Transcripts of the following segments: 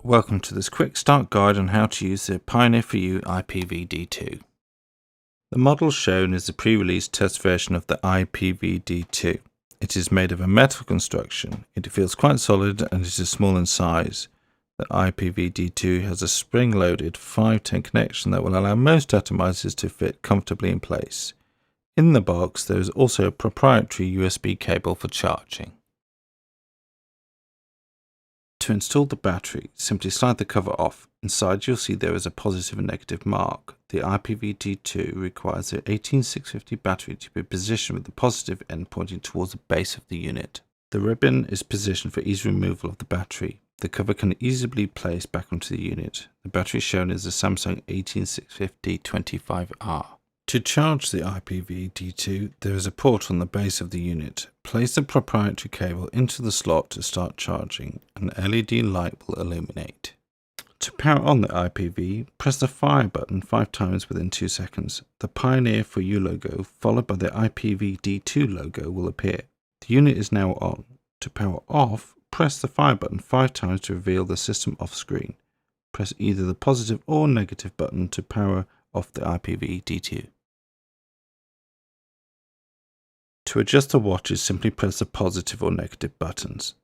Welcome to this quick start guide on how to use the Pioneer for You Ipv D2. The model shown is the pre-release test version of the Ipv D2. It is made of a metal construction. It feels quite solid and it is small in size. The Ipv D2 has a spring-loaded 510 connection that will allow most atomizers to fit comfortably in place. In the box there is also a proprietary USB cable for charging. To install the battery, simply slide the cover off. Inside you'll see there is a positive and negative mark. The Ipv D2 requires the 18650 battery to be positioned with the positive end pointing towards the base of the unit. The ribbon is positioned for easy removal of the battery. The cover can easily be placed back onto the unit. The battery shown is the Samsung 18650 25R. To charge the Ipv D2, there is a port on the base of the unit. Place the proprietary cable into the slot to start charging. An LED light will illuminate. To power on the Ipv, press the fire button 5 times within 2 seconds. The Pioneer for You logo followed by the Ipv D2 logo will appear. The unit is now on. To power off, press the fire button 5 times to reveal the system off screen. Press either the positive or negative button to power off the Ipv D2. To adjust the watches, simply press the positive or negative buttons.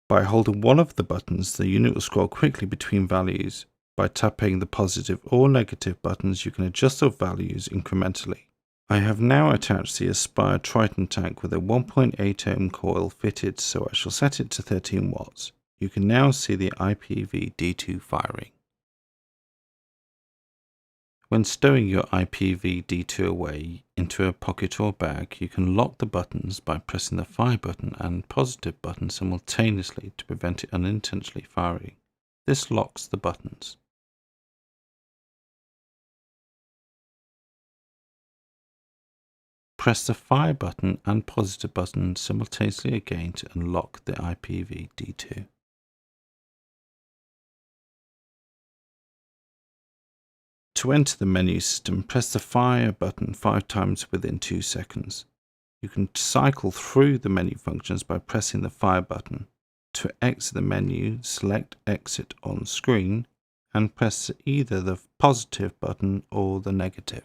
By holding one of the buttons, the unit will scroll quickly between values. By tapping the positive or negative buttons, you can adjust the values incrementally. I have now attached the Aspire Triton tank with a 1.8 ohm coil fitted, so I shall set it to 13 watts. You can now see the Ipv D2 firing. When stowing your Ipv D2 away into a pocket or bag, you can lock the buttons by pressing the fire button and positive button simultaneously to prevent it unintentionally firing. This locks the buttons. Press the fire button and positive button simultaneously again to unlock the Ipv D2. To enter the menu system, press the fire button 5 times within 2 seconds. You can cycle through the menu functions by pressing the fire button. To exit the menu, select Exit on screen and press either the positive button or the negative.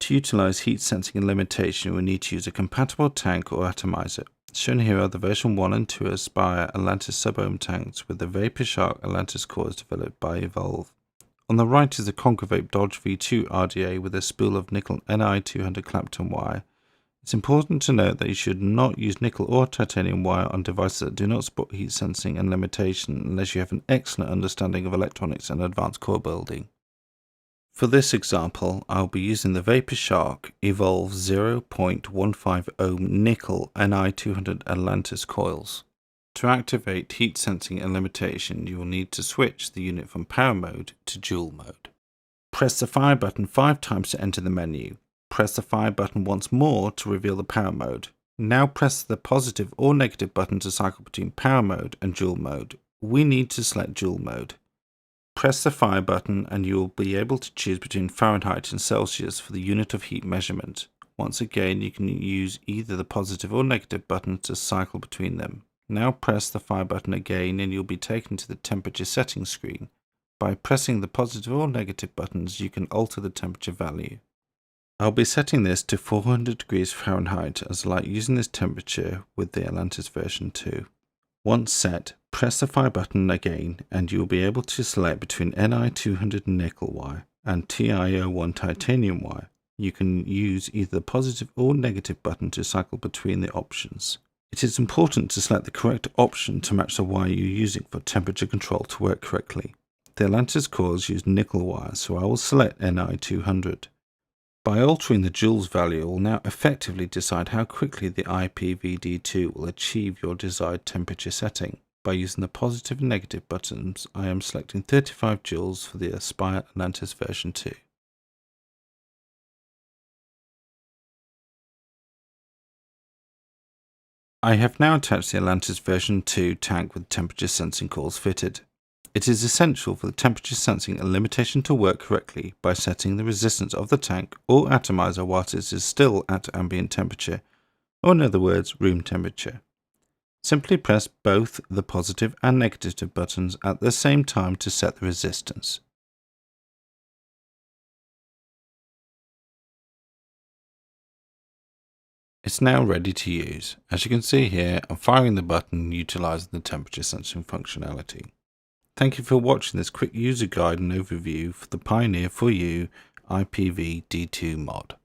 To utilize heat sensing and limitation, you will need to use a compatible tank or atomizer. Shown here are the version 1 and 2 Aspire Atlantis sub-ohm tanks with the Vapetime Atlantis cores developed by Evolve. On the right is the Vape Dodge V2 RDA with a spool of nickel Ni200 Clapton wire. It's important to note that you should not use nickel or titanium wire on devices that do not support heat sensing and limitation unless you have an excellent understanding of electronics and advanced core building. For this example, I'll be using the Vapeshark Evolve 0.15 ohm nickel Ni200 Atlantis coils. To activate heat sensing and limitation, you will need to switch the unit from power mode to dual mode. Press the fire button 5 times to enter the menu. Press the fire button once more to reveal the power mode. Now press the positive or negative button to cycle between power mode and dual mode. We need to select dual mode. Press the fire button and you will be able to choose between Fahrenheit and Celsius for the unit of heat measurement. Once again, you can use either the positive or negative button to cycle between them. Now press the fire button again and you'll be taken to the temperature settings screen. By pressing the positive or negative buttons, you can alter the temperature value. I'll be setting this to 400 degrees Fahrenheit as I like using this temperature with the Atlantis version 2. Once set, press the fire button again and you will be able to select between Ni200 nickel wire and TiO1 titanium wire. You can use either the positive or negative button to cycle between the options. It is important to select the correct option to match the wire you're using for temperature control to work correctly. The Atlantis cores use nickel wire, so I will select Ni200. By altering the joules value, it will now effectively decide how quickly the Ipv D2 will achieve your desired temperature setting. By using the positive and negative buttons, I am selecting 35 joules for the Aspire Atlantis version 2. I have now attached the Atlantis version 2 tank with temperature sensing coils fitted. It is essential for the temperature sensing and limitation to work correctly by setting the resistance of the tank or atomizer whilst it is still at ambient temperature, or in other words, room temperature. Simply press both the positive and negative buttons at the same time to set the resistance. It's now ready to use. As you can see here, I'm firing the button utilising the temperature sensing functionality. Thank you for watching this quick user guide and overview for the Pioneer for You Ipv D2 mod.